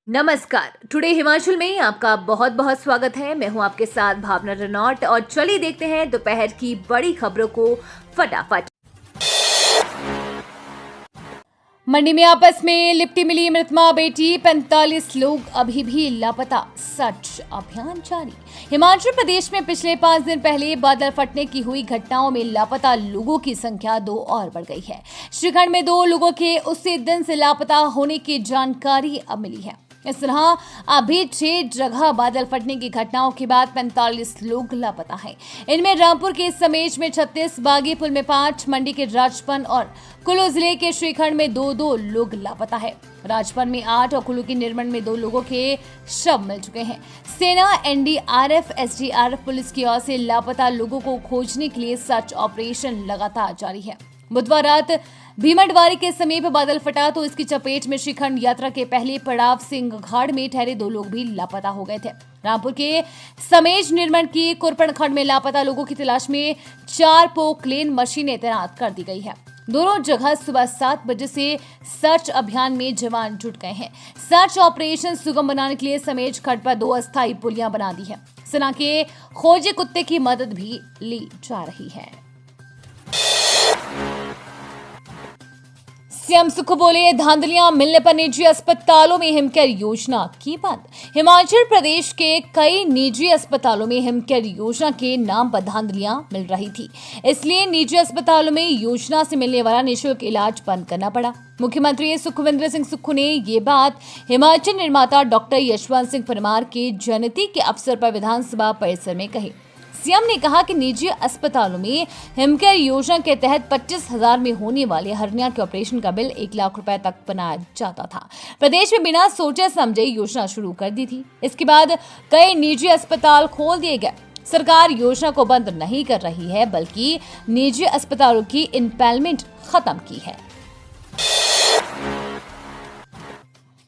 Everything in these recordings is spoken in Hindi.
नमस्कार। टुडे हिमाचल में आपका बहुत बहुत स्वागत है। मैं हूं आपके साथ भावना रनौट और चलिए देखते हैं दोपहर की बड़ी खबरों को फटाफट। मंडी में आपस में लिपटी मिली मृत मां बेटी, 45 लोग अभी भी लापता, सर्च अभियान जारी। हिमाचल प्रदेश में पिछले 5 दिन पहले बादल फटने की हुई घटनाओं में लापता लोगों की संख्या 2 और बढ़ गई है। श्रीखंड में 2 लोगों के उसी दिन से लापता होने की जानकारी अब मिली है। इस तरह अभी 6 जगह बादल फटने की घटनाओं के बाद 45 लोग लापता हैं। इनमें रामपुर के समेज में 36, बागीपुल में 5, मंडी के राजपन और कुल्लू जिले के श्रीखंड में 2-2 लोग लापता है। राजपन में 8 और कुल्लू के निर्मल में 2 लोगों के शव मिल चुके हैं। सेना, एनडीआरएफ, एसडीआरएफ पुलिस की ओर से लापता लोगों को खोजने के लिए सर्च ऑपरेशन लगातार जारी है। बुधवार रात भीमटवारी के समीप बादल फटा तो इसकी चपेट में श्रीखंड यात्रा के पहले पड़ाव सिंहघाड़ में ठहरे 2 लोग भी लापता हो गए थे। रामपुर के समेज निर्मल की कुरपण खंड में लापता लोगों की तलाश में 4 पोकलेन मशीनें तैनात कर दी गई है। दोनों जगह सुबह 7 बजे से सर्च अभियान में जवान जुट गए हैं। सर्च ऑपरेशन सुगम बनाने के लिए समेज खंड पर 2 अस्थायी पुलियां बना दी है। सेना के खोजे कुत्ते की मदद भी ली जा रही है। सीएम सुख बोले, धांधलियां मिलने पर निजी अस्पतालों में हिमकेयर योजना की बंद। हिमाचल प्रदेश के कई निजी अस्पतालों में हिमकेयर योजना के नाम पर धांधलियां मिल रही थी, इसलिए निजी अस्पतालों में योजना से मिलने वाला निःशुल्क इलाज बंद करना पड़ा। मुख्यमंत्री सुखविंदर सिंह सुक्खू ने ये बात हिमाचल निर्माता डॉक्टर यशवंत सिंह परमार के जयंती के अवसर पर विधानसभा परिसर में कही। सीएम ने कहा कि निजी अस्पतालों में हिमकेयर योजना के तहत 25,000 में होने वाले हर्निया के ऑपरेशन का बिल 1 लाख रुपए तक बनाया जाता था। प्रदेश में बिना सोचे समझे योजना शुरू कर दी थी। इसके बाद कई निजी अस्पताल खोल दिए गए। सरकार योजना को बंद नहीं कर रही है, बल्कि निजी अस्पतालों की इम्पैनलमेंट खत्म की है।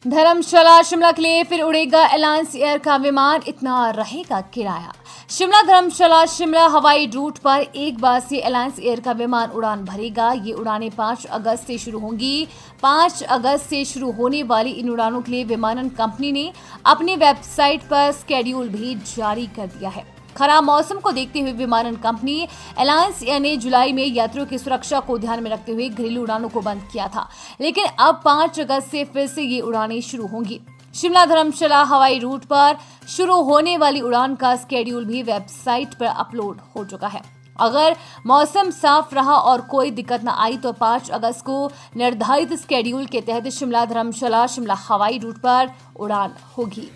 धर्मशाला शिमला के लिए फिर उड़ेगा अलायंस एयर का विमान, इतना रहेगा किराया। शिमला धर्मशाला शिमला हवाई रूट पर एक बार से अलायंस एयर का विमान उड़ान भरेगा। ये उड़ानें 5 अगस्त से शुरू होंगी। 5 अगस्त से शुरू होने वाली इन उड़ानों के लिए विमानन कंपनी ने अपनी वेबसाइट पर स्केड्यूल भी जारी कर दिया है। खराब मौसम को देखते हुए विमानन कंपनी अलायंस एयर ने जुलाई में यात्रियों की सुरक्षा को ध्यान में रखते हुए घरेलू उड़ानों को बंद किया था, लेकिन अब 5 अगस्त से फिर से ये उड़ानें शुरू होंगी। शिमला धर्मशाला हवाई रूट पर शुरू होने वाली उड़ान का स्केड्यूल भी वेबसाइट पर अपलोड हो चुका है। अगर मौसम साफ रहा और कोई दिक्कत न आई तो 5 अगस्त को निर्धारित स्केड्यूल के तहत शिमला धर्मशाला शिमला हवाई रूट पर उड़ान होगी।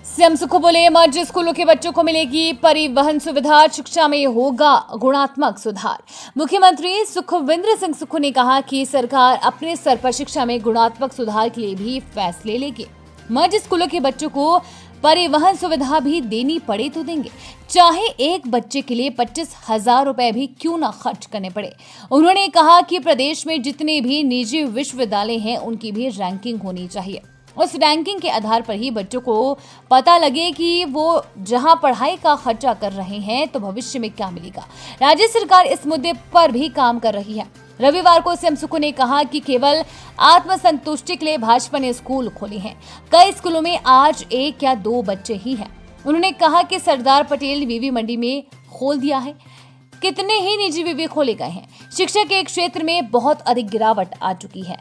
सीएम सुक्खू बोले, मर्ज स्कूलों के बच्चों को मिलेगी परिवहन सुविधा, शिक्षा में होगा गुणात्मक सुधार। मुख्यमंत्री सुखविंदर सिंह सुक्खू ने कहा कि सरकार अपने स्तर पर शिक्षा में गुणात्मक सुधार के लिए भी फैसले लेगी। मर्ज स्कूलों के बच्चों को परिवहन सुविधा भी देनी पड़े तो देंगे, चाहे एक बच्चे के लिए 25,000 रुपए भी क्यों ना खर्च करने पड़े। उन्होंने कहा कि प्रदेश में जितने भी निजी विश्वविद्यालय हैं उनकी भी रैंकिंग होनी चाहिए। उस रैंकिंग के आधार पर ही बच्चों को पता लगे कि वो जहां पढ़ाई का खर्चा कर रहे हैं तो भविष्य में क्या मिलेगा। राज्य सरकार इस मुद्दे पर भी काम कर रही है। रविवार को सीएम सुक्खू ने कहा कि केवल आत्मसंतुष्टि के लिए भाजपा ने स्कूल खोले हैं। कई स्कूलों में आज 1 या 2 बच्चे ही हैं। उन्होंने कहा कि सरदार पटेल वीवी मंडी में खोल दिया है, कितने ही निजी वीवी खोले गए हैं। शिक्षा के क्षेत्र में बहुत अधिक गिरावट आ चुकी है।